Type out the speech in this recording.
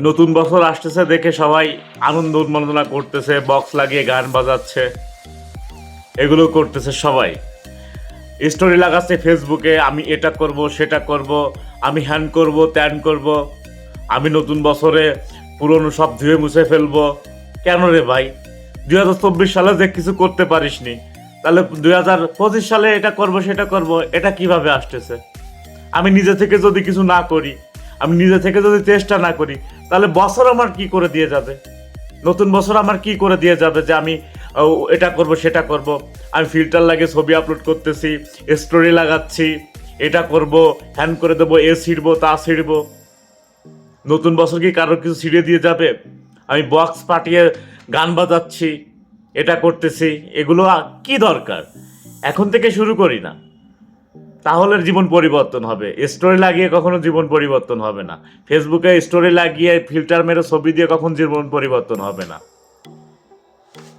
নতুন বছর আসতেছে দেখে সবাই আনন্দ উন্মাদনা করতেছে, বক্স লাগিয়ে গান বাজাচ্ছে, এগুলো করতেছে সবাই। স্টোরি লাগাচ্ছে ফেসবুকে, আমি এটা করব সেটা করব, আমি হ্যান করব ত্যান করব, আমি নতুন বছরে পুরনো সব ধুয়ে মুছে ফেলবো। কেন রে ভাই? 2024 সালে যে কিছু করতে পারিসনি, তাহলে 2025 সালে এটা করব সেটা করব, এটা কিভাবে আসতেছে? আমি নিজে থেকে যদি কিছু না করি, আমি নিজে থেকে যদি চেষ্টা না করি, তাহলে বছর আমার কি করে দিয়ে যাবে? নতুন বছর আমার কি করে দিয়ে যাবে যে আমি এটা করব সেটা করব? আমি ফিল্টার লাগিয়ে ছবি আপলোড করতেছি, স্টোরি লাগাচ্ছি, এটা করব, হ্যান করে দেবো, এ ছিড়বো তা ছিড়বো। নতুন বছর কি কারোর কিছু ছিঁড়ে দিয়ে যাবে? আমি বক্স পাঠিয়ে গান বাজাচ্ছি, এটা করতেছি, এগুলো কি দরকার? এখন থেকে শুরু করি না, তাহলে জীবন পরিবর্তন হবে। স্টোরি লাগিয়ে কখনো জীবন পরিবর্তন হবে না। ফেসবুকে স্টোরি লাগিয়ে ফিল্টার মেরে ছবি দিয়ে কখন জীবন পরিবর্তন হবে না।